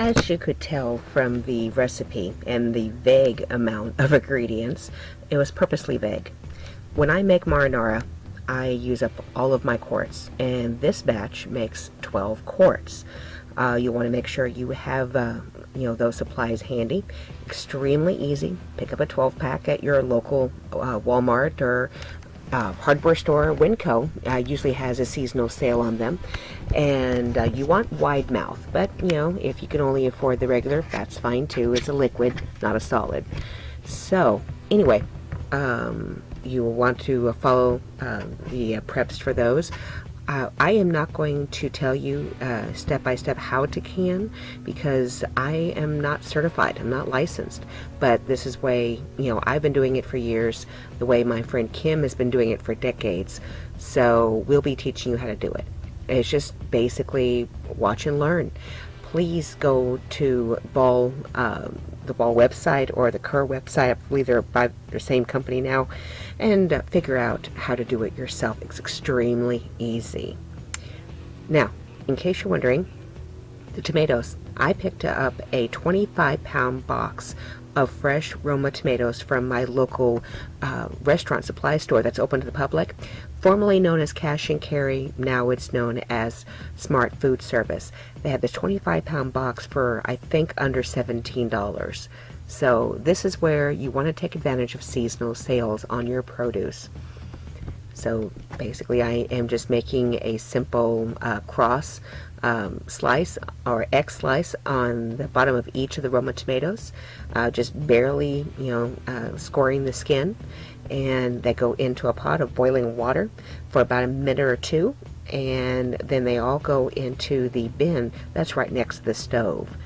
As you could tell from the recipe and the vague amount of ingredients, it was purposely vague. When I make marinara, I use up all of my quarts, and this batch makes 12 quarts. You want to make sure you have those supplies handy. Extremely easy. Pick up a 12-pack at your local Walmart or hardware store. Winco usually has a seasonal sale on them, and you want wide mouth, but if you can only afford the regular, that's fine too. It's a liquid, not a solid. So anyway, you will want to follow the preps for those. I am not going to tell you step by step how to can, because I am not certified. I'm not licensed. But this is way, I've been doing it for years, the way my friend Kim has been doing it for decades. So we'll be teaching you how to do it. It's just basically watch and learn. Please go to the Ball website or the Kerr website. I believe they're by the same company now, and figure out how to do it yourself. It's extremely easy. Now, in case you're wondering, the tomatoes, I picked up a 25-pound box of fresh Roma tomatoes from my local restaurant supply store that's open to the public, formerly known as Cash and Carry. Now it's known as Smart Food Service. They have this 25-pound box for, I think, under $17. So this is where you want to take advantage of seasonal sales on your produce. So basically I am just making a simple cross slice or X slice on the bottom of each of the Roma tomatoes, just barely scoring the skin, and they go into a pot of boiling water for about a minute or two, and then they all go into the bin that's right next to the stove.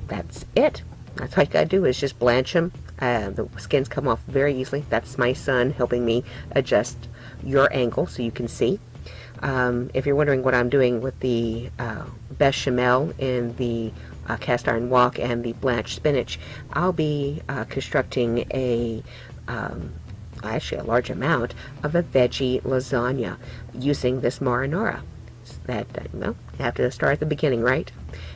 That's it. That's all you gotta do is just blanch them. The skins come off very easily. That's my son helping me adjust your angle so you can see. If you're wondering what I'm doing with the bechamel in the cast iron wok and the blanched spinach, I'll be constructing actually a large amount of a veggie lasagna using this marinara. That, you have to start at the beginning, right?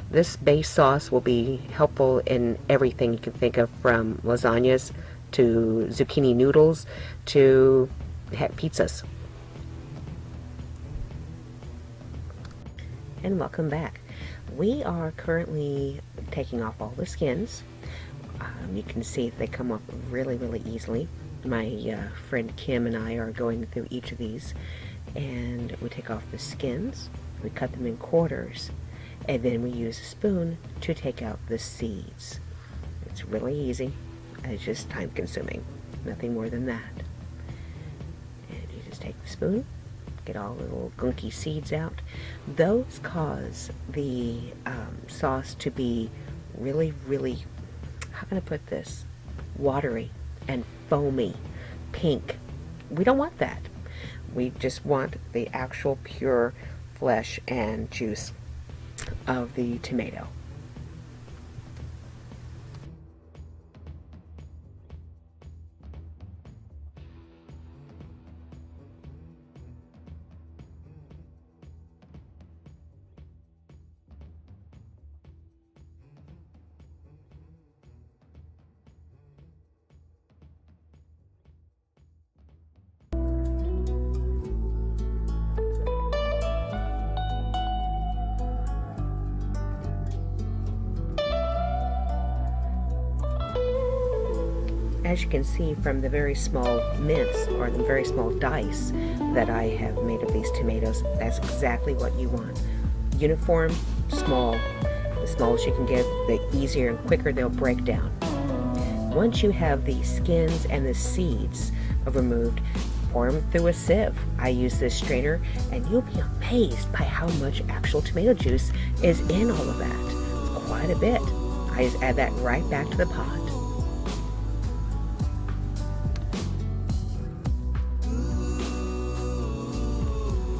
This base sauce will be helpful in everything you can think of, from lasagnas to zucchini noodles to pizzas. And welcome back. We are currently taking off all the skins. You can see they come off really, really easily. My friend Kim and I are going through each of these, and we take off the skins, we cut them in quarters, and then we use a spoon to take out the seeds. It's really easy. It's just time consuming. Nothing more than that. And you just take the spoon, get all the little gunky seeds out. Those cause the sauce to be really, really, how can I put this, watery and foamy, pink. We don't want that. We just want the actual pure flesh and juice of the tomato. As you can see from the very small mince, or the very small dice that I have made of these tomatoes, that's exactly what you want. Uniform, small. The smallest you can get, the easier and quicker they'll break down. Once you have the skins and the seeds removed, pour them through a sieve. I use this strainer, and you'll be amazed by how much actual tomato juice is in all of that. It's quite a bit. I just add that right back to the pot.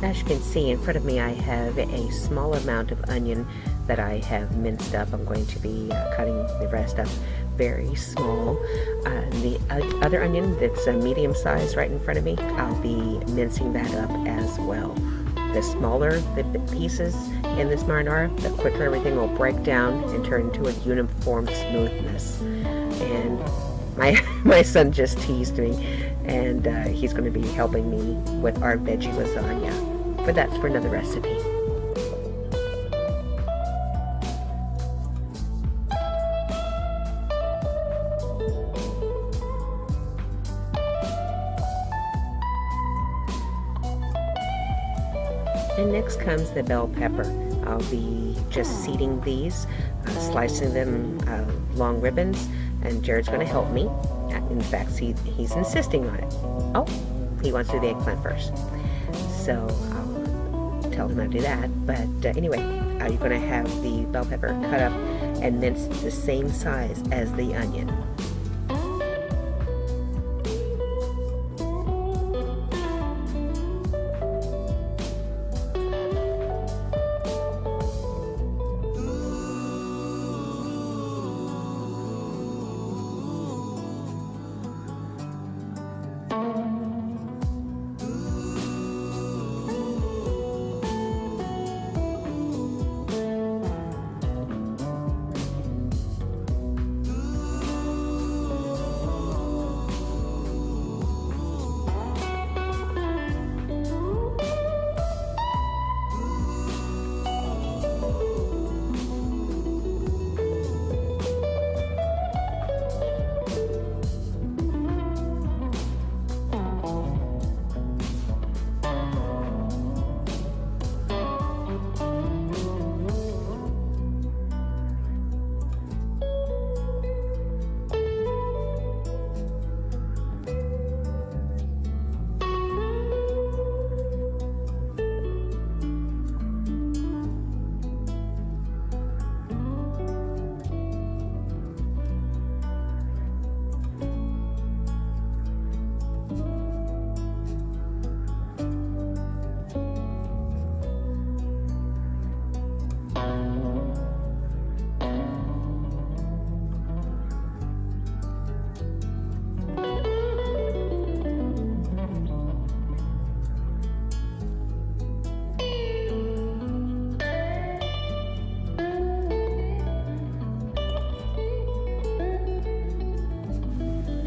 As you can see in front of me, I have a small amount of onion that I have minced up. I'm going to be cutting the rest up very small. The other onion that's a medium size right in front of me, I'll be mincing that up as well. the smaller the pieces in this marinara, the quicker everything will break down and turn into a uniform smoothness. And my son just teased me, and he's going to be helping me with our veggie lasagna. But that's for another recipe. And next comes the bell pepper. I'll be just seeding these, slicing them long ribbons, and Jared's going to help me. In fact, he's insisting on it. Oh, he wants to do the eggplant first. So I'll tell him how to do that. But anyway, you're going to have the bell pepper cut up and minced the same size as the onion.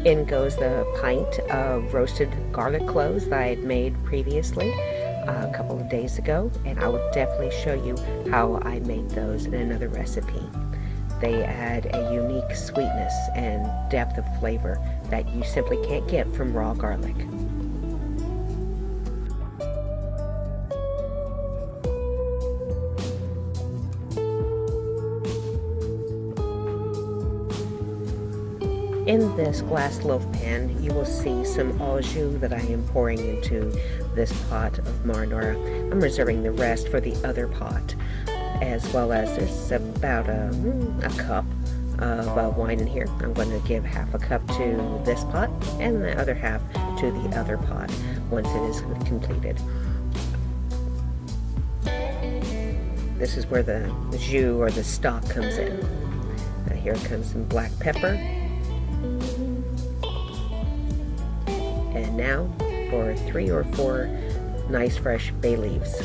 In goes the pint of roasted garlic cloves that I had made previously a couple of days ago, and I will definitely show you how I made those in another recipe. They add a unique sweetness and depth of flavor that you simply can't get from raw garlic. In this glass loaf pan, you will see some au jus that I am pouring into this pot of marinara. I'm reserving the rest for the other pot, as well as there's about a cup of wine in here. I'm going to give half a cup to this pot and the other half to the other pot once it is completed. This is where the jus or the stock comes in. Here comes some black pepper. And now for 3 or 4 nice fresh bay leaves.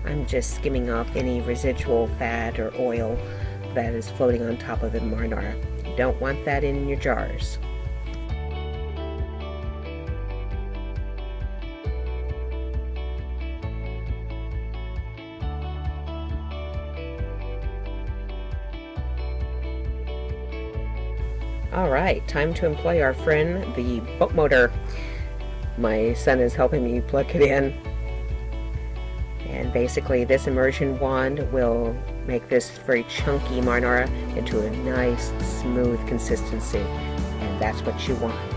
I'm just skimming off any residual fat or oil that is floating on top of the marinara. You don't want that in your jars. Alright, time to employ our friend, the boat motor. My son is helping me plug it in. And basically this immersion wand will make this very chunky marinara into a nice, smooth consistency. And that's what you want.